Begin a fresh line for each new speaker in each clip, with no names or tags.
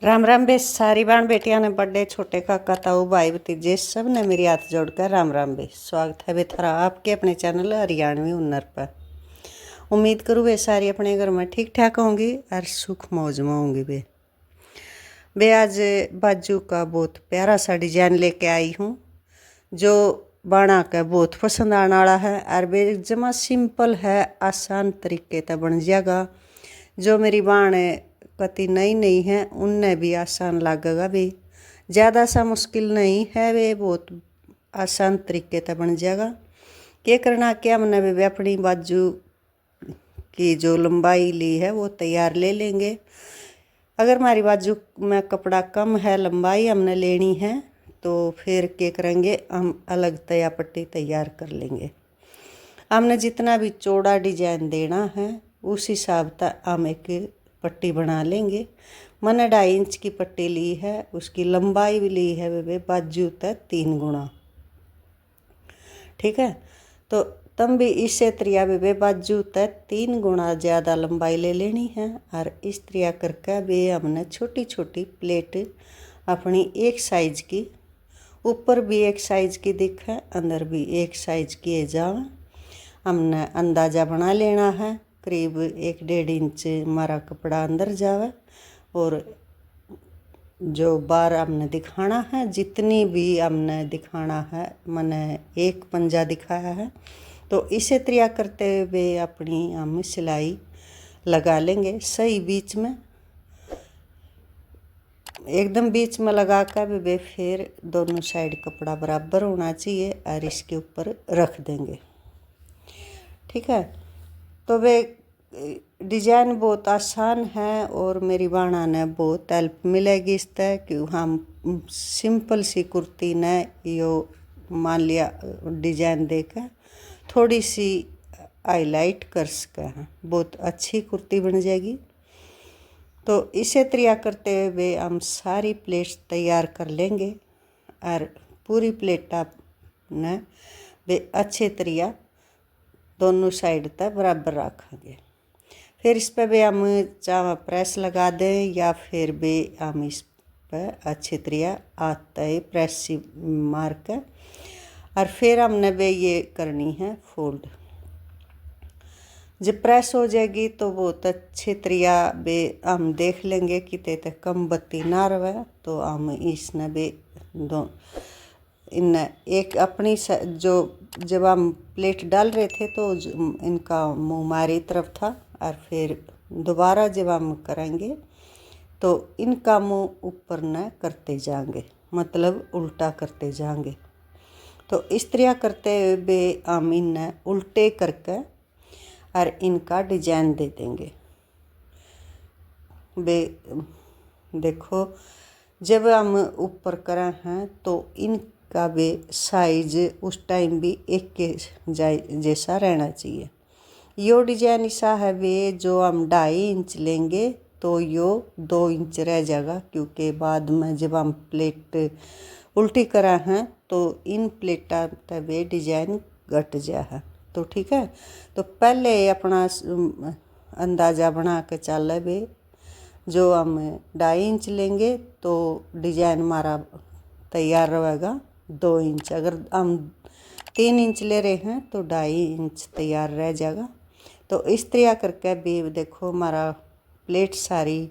राम राम बे सारी बाण बेटियां ने बड़े छोटे काका ताऊ भाई भतीजे सब ने मेरी हाथ जोड़कर राम राम बे। स्वागत है बे थारा आपके अपने चैनल हरियाणवी हुनर पर। उम्मीद करूँ वे सारी अपने घर में ठीक ठाक होंगी और सुख मौज में होंगी बे आज बाजू का बहुत प्यारा सा डिजाइन लेके आई हूँ जो बाणा का बहुत पसंद आने वाला है और बे जमा सिंपल है, आसान तरीके से बन जाएगा। जो मेरी बाण कति नई नहीं है उनने भी आसान लगेगा भी, ज़्यादा सा मुश्किल नहीं है वे, बहुत आसान तरीके से बन जाएगा। क्या करना क्या हमने भी अपनी बाजू की जो लंबाई ली है वो तैयार ले लेंगे। अगर हमारी बाजू में कपड़ा कम है, लंबाई हमने लेनी है तो फिर क्या करेंगे, हम अलग तया पट्टी तैयार कर लेंगे। हमने जितना भी चौड़ा डिजाइन देना है उस हिसाब से हम एक पट्टी बना लेंगे। मैंने 2.5 इंच की पट्टी ली है, उसकी लंबाई भी ली है वे बाजू तक 3 गुना। ठीक है, तो तम भी इससे त्रिया वे बाजू तक 3 गुना ज़्यादा लंबाई ले लेनी है। और इस त्रिया करके वे हमने छोटी छोटी प्लेट अपनी एक साइज की, ऊपर भी एक साइज की दिखे, अंदर भी एक साइज की है जावे। हमने अंदाज़ा बना लेना है, करीब 1-1.5 इंच हमारा कपड़ा अंदर जावे। और जो बार हमने दिखाना है, जितनी भी हमने दिखाना है, मैंने एक पंजा दिखाया है तो इसे त्रिया करते हुए अपनी हम सिलाई लगा लेंगे सही बीच में, एकदम बीच में लगा कर वे फिर दोनों साइड कपड़ा बराबर होना चाहिए और इसके ऊपर रख देंगे। ठीक है, तो वे डिजाइन बहुत आसान है और मेरी बाणा ने बहुत हेल्प मिलेगी इस तरह कि हम सिंपल सी कुर्ती ने यो मान लिया डिजाइन देकर थोड़ी सी हाईलाइट कर सके हैं, बहुत अच्छी कुर्ती बन जाएगी। तो इसे तैयार करते हुए हम सारी प्लेट्स तैयार कर लेंगे और पूरी प्लेटा ने वे अच्छे तरीका दोनों साइड तक बराबर रखेंगे। फिर इस पर भी हम चाहे प्रेस लगा दें या फिर भी हम इस पर अच्छी तरह आता है प्रेस सी मार कर, और फिर हमने भी ये करनी है फोल्ड। जब प्रेस हो जाएगी तो बहुत अच्छी तरह बे हम देख लेंगे कि ते कम बत्ती ना रहे, तो हम इसने भी दो इन एक अपनी जो जब हम प्लेट डाल रहे थे तो इनका मुंह हमारी तरफ था और फिर दोबारा जब हम करेंगे तो इनका मुंह ऊपर न करते जाएंगे, मतलब उल्टा करते जाएंगे। तो इस तरह करते हुए हम इन्हें उल्टे करके और इनका डिजाइन दे देंगे। बे देखो जब हम ऊपर करें हैं तो इनका भी साइज उस टाइम भी एक के जैसा रहना चाहिए। यो डिजाइन ऐसा है वे जो हम 2.5 इंच लेंगे तो यो 2 इंच रह जाएगा, क्योंकि बाद में जब हम प्लेट उल्टी करा हैं तो इन प्लेटा तक वे डिजाइन घट जा है। तो ठीक है, तो पहले अपना अंदाज़ा बना के चल वे जो हम 2.5 इंच लेंगे तो डिजाइन हमारा तैयार रहेगा 2 इंच। अगर हम 3 इंच ले रहे हैं तो 2.5 इंच तैयार रह जाएगा। तो इस तरह करके भी देखो हमारा प्लेट सारी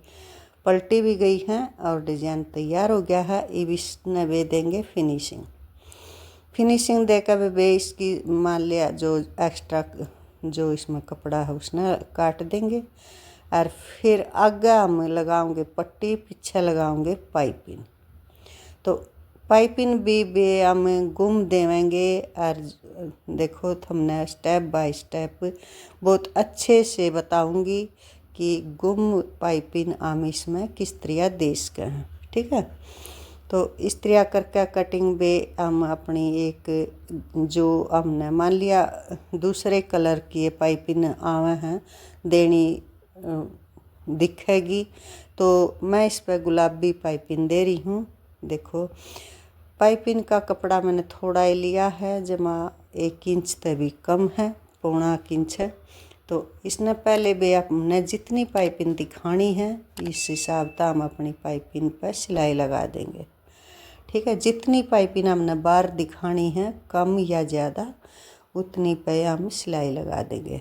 पलटी भी गई है और डिजाइन तैयार हो गया है। अब इसने वे देंगे फिनिशिंग देकर वे इसकी मान लिया जो एक्स्ट्रा जो इसमें कपड़ा है उसने काट देंगे और फिर आगे हम लगाओगे पट्टी, पीछे लगाओगे पाइपिंग। तो पाइपिंग भी हम गुम देवेंगे और देखो हमने स्टेप बाय स्टेप बहुत अच्छे से बताऊंगी कि गुम पाइपिंग हम इसमें किस तरह दे सके हैं। ठीक है, तो इस तरह करके कटिंग भी हम अपनी एक जो हमने मान लिया दूसरे कलर की पाइपिंग आवे हैं देनी दिखेगी, तो मैं इस पर गुलाबी पाइपिंग दे रही हूँ। देखो पाइपिंग का कपड़ा मैंने थोड़ा ही लिया है, जमा 1 इंच से भी कम है, 1.25 इंच है। तो इसने पहले भी हमने जितनी पाइपिंग दिखानी है इस हिसाब से हम अपनी पाइपिंग पर सिलाई लगा देंगे। ठीक है, जितनी पाइपिंग हमने बार दिखानी है कम या ज़्यादा उतनी पे हम सिलाई लगा देंगे।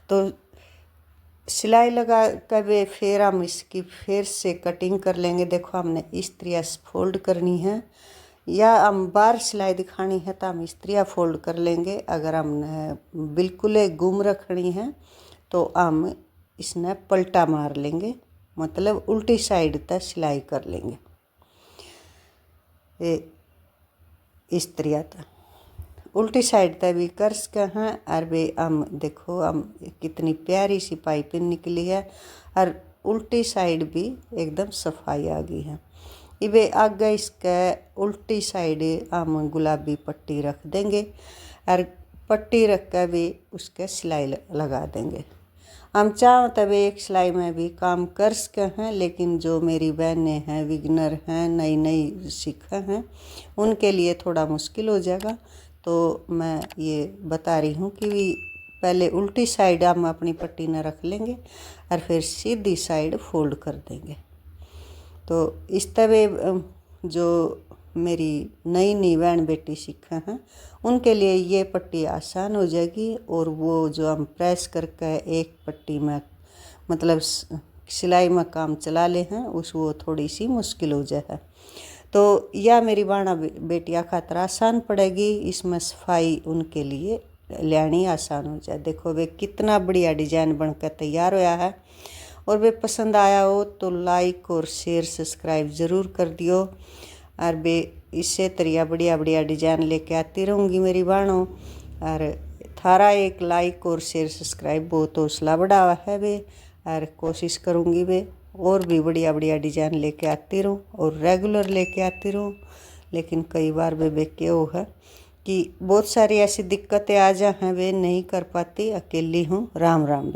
तो सिलाई लगा कर फिर हम इसकी फिर से कटिंग कर लेंगे। देखो हमने इस तरह से फोल्ड करनी है, या हम बार सिलाई दिखानी है तो हम इस तरह फोल्ड कर लेंगे। अगर हमने बिल्कुल गुम रखनी है तो हम इसने पलटा मार लेंगे, मतलब उल्टी साइड तक सिलाई कर लेंगे इस तरह तक। उल्टी साइड तक भी कर सके हैं। और वे हम देखो हम कितनी प्यारी सी पाइपिंग निकली है और उल्टी साइड भी एकदम सफाई आ गई है। इवे आगे इसके उल्टी साइड हम गुलाबी पट्टी रख देंगे और पट्टी रख कर भी उसके सिलाई लगा देंगे। हम चाहो तब एक सिलाई में भी काम कर सके हैं, लेकिन जो मेरी बहनें हैं, बिगनर हैं, नई नई सीखे हैं, उनके लिए थोड़ा मुश्किल हो जाएगा। तो मैं ये बता रही हूँ कि पहले उल्टी साइड हम अपनी पट्टी न रख लेंगे और फिर सीधी साइड फोल्ड कर देंगे। तो इस तरह जो मेरी नई नई बहन बेटी सीखे हैं उनके लिए ये पट्टी आसान हो जाएगी, और वो जो हम प्रेस करके एक पट्टी में मतलब सिलाई में काम चला ले हैं वो थोड़ी सी मुश्किल हो जाए। तो यह मेरी बाणा बेटियाँ खातर आसान पड़ेगी, इसमें सफाई उनके लिए लेनी आसान हो जाए। देखो वे कितना बढ़िया डिजाइन बनकर तैयार होया है। और वे पसंद आया हो तो लाइक और शेयर सब्सक्राइब ज़रूर कर दियो। और वे इससे तरिया बढ़िया बढ़िया डिजाइन लेके आती रहूँगी मेरी बाणों। और थारा एक लाइक और शेयर सब्सक्राइब बहुत हौसला बढ़ावा है वे, और कोशिश करूँगी वे और भी बढ़िया बढ़िया डिजाइन लेके आती रहूँ और रेगुलर लेके आती रहूँ। लेकिन कई बार वे क्यों है कि बहुत सारी ऐसी दिक्कतें आ जा हैं, वे नहीं कर पाती, अकेली हूँ। राम राम।